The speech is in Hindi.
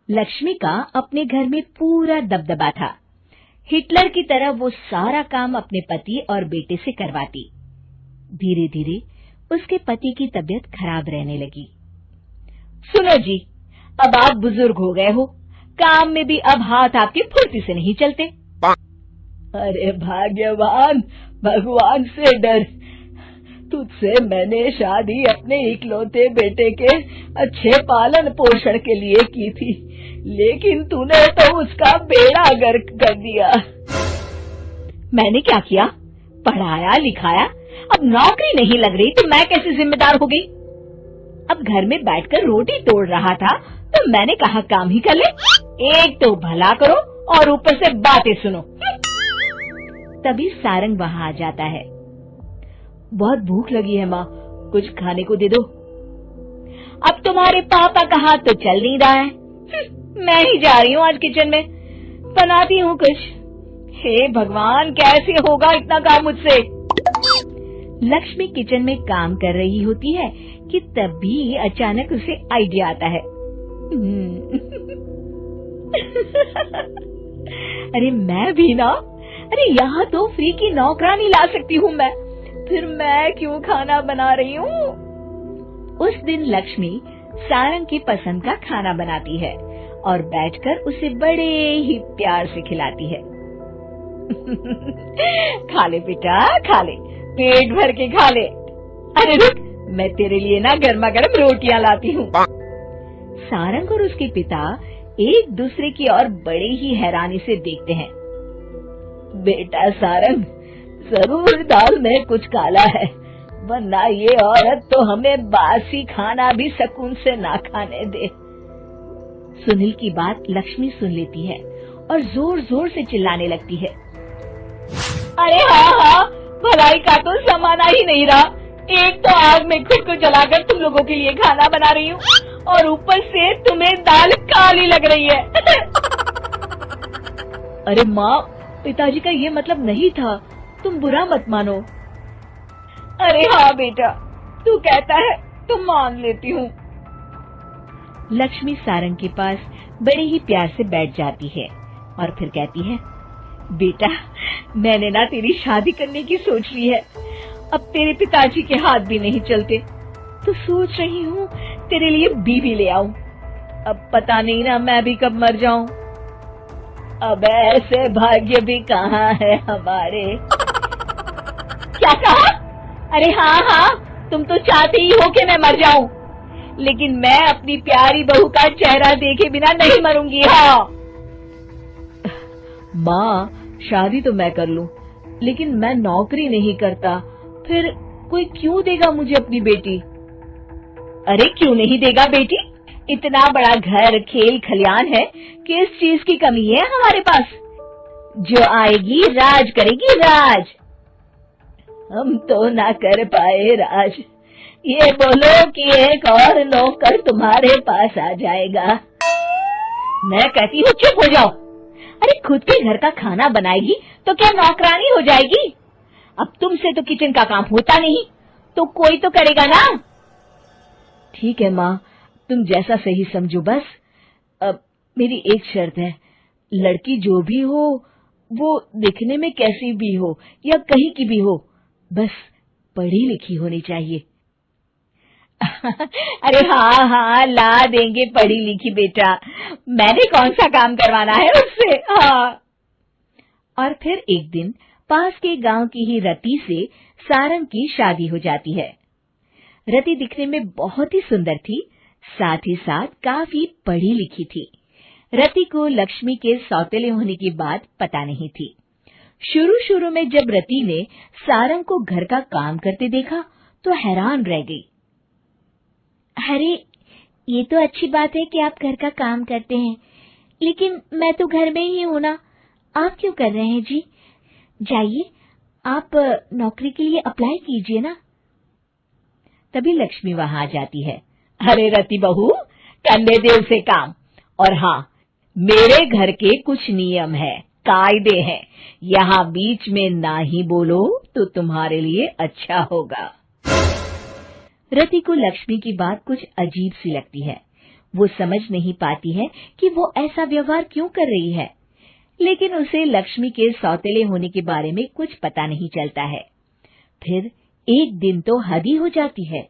लक्ष्मी का अपने घर में पूरा दबदबा था। हिटलर की तरह वो सारा काम अपने पति और बेटे से करवाती। धीरे धीरे उसके पति की तबीयत खराब रहने लगी। सुनो जी, अब आप बुजुर्ग हो गए हो, काम में भी अब हाथ आपके फुर्ती से नहीं चलते। अरे भाग्यवान, भगवान से डर, तुझसे मैंने शादी अपने इकलौते बेटे के अच्छे पालन पोषण के लिए की थी, लेकिन तूने तो उसका बेड़ा गर्क कर दिया। मैंने क्या किया? पढ़ाया लिखाया, अब नौकरी नहीं लग रही तो मैं कैसे जिम्मेदार हो गई? अब घर में बैठकर रोटी तोड़ रहा था तो मैंने कहा काम ही कर ले। एक तो भला करो और ऊपर से बातें सुनो। तभी सारंग वहां आ जाता है। बहुत भूख लगी है माँ, कुछ खाने को दे दो। अब तुम्हारे पापा का हाथ तो चल नहीं रहा है, मैं ही जा रही हूँ आज किचन में, बनाती हूँ कुछ। हे भगवान, कैसे होगा इतना काम मुझसे? लक्ष्मी किचन में काम कर रही होती है कि तभी अचानक उसे आइडिया आता है। अरे मैं भी ना, अरे यहाँ तो फ्री की नौकरानी ला सकती हूँ मैं, फिर मैं क्यों खाना बना रही हूँ? उस दिन लक्ष्मी सारंग की पसंद का खाना बनाती है और बैठकर उसे बड़े ही प्यार से खिलाती है। खा ले बेटा, खा ले, पेट भर के खा ले। अरे रुक, मैं तेरे लिए ना गर्मा गर्म रोटियां लाती हूँ। सारंग और उसके पिता एक दूसरे की ओर बड़े ही हैरानी से देखते हैं। बेटा सारंग, जरूर दाल में कुछ काला है, वरना ये औरत तो हमें बासी खाना भी सुकून से ना खाने दे। सुनील की बात लक्ष्मी सुन लेती है और जोर जोर से चिल्लाने लगती है। अरे हाँ, भलाई का तो जमाना ही नहीं रहा। एक तो आग में खुद को जलाकर तुम लोगों के लिए खाना बना रही हूँ और ऊपर से तुम्हें दाल काली लग रही है। अरे माँ, पिताजी का ये मतलब नहीं था, तुम बुरा मत मानो। अरे हाँ बेटा, तू कहता है तो मान लेती हूँ। लक्ष्मी सारंग के पास बड़े ही प्यार से बैठ जाती है और फिर कहती है, बेटा मैंने ना तेरी शादी करने की सोच ली है, अब तेरे पिताजी के हाथ भी नहीं चलते, तो सोच रही हूँ तेरे लिए बीवी ले आऊं। अब पता नहीं ना मैं भी कब मर जाऊं। अब ऐसे भाग्य भी कहाँ है हमारे। क्या कहा? अरे हाँ, तुम तो चाहते ही हो कि मैं मर जाऊं, लेकिन मैं अपनी प्यारी बहू का चेहरा देखे बिना नहीं मरूंगी। हाँ माँ, शादी तो मैं कर लूं, लेकिन मैं नौकरी नहीं करता, फिर कोई क्यों देगा मुझे अपनी बेटी? अरे क्यों नहीं देगा बेटी? इतना बड़ा घर, खेल खलियान है, किस चीज की कमी है हमारे पास? जो आएगी राज करेगी, राज। हम तो ना कर पाए राज, ये बोलो कि एक और नौकर तुम्हारे पास आ जाएगा। मैं कहती हूँ चुप हो जाओ। अरे खुद के घर का खाना बनाएगी तो क्या नौकरानी हो जाएगी? अब तुमसे तो किचन का काम होता नहीं, तो कोई तो करेगा ना। ठीक है माँ, तुम जैसा सही समझो बस। अब मेरी एक शर्त है, लड़की जो भी हो वो दिखने में कैसी भी हो या कहीं की भी हो, बस पढ़ी लिखी होनी चाहिए। अरे हाँ, ला देंगे पढ़ी लिखी बेटा, मैंने कौन सा काम करवाना है उससे। हाँ। और फिर एक दिन पास के गांव की ही रति से सारंग की शादी हो जाती है। रति दिखने में बहुत ही सुंदर थी, साथ ही साथ काफी पढ़ी लिखी थी। रति को लक्ष्मी के सौतेले होने की बात पता नहीं थी। शुरू में जब रति ने सारंग को घर का काम करते देखा तो हैरान रह गई। अरे ये तो अच्छी बात है कि आप घर का काम करते हैं, लेकिन मैं तो घर में ही हूं ना, आप क्यों कर रहे हैं जी? जाइए, आप नौकरी के लिए अप्लाई कीजिए ना। तभी लक्ष्मी वहां आ जाती है। अरे रति बहू, करने दे उसे काम। और हाँ, मेरे घर के कुछ नियम है, कायदे हैं, यहाँ बीच में ना ही बोलो तो तुम्हारे लिए अच्छा होगा। रति को लक्ष्मी की बात कुछ अजीब सी लगती है। वो समझ नहीं पाती है कि वो ऐसा व्यवहार क्यों कर रही है, लेकिन उसे लक्ष्मी के सौतेले होने के बारे में कुछ पता नहीं चलता है। फिर एक दिन तो हद ही हो जाती है।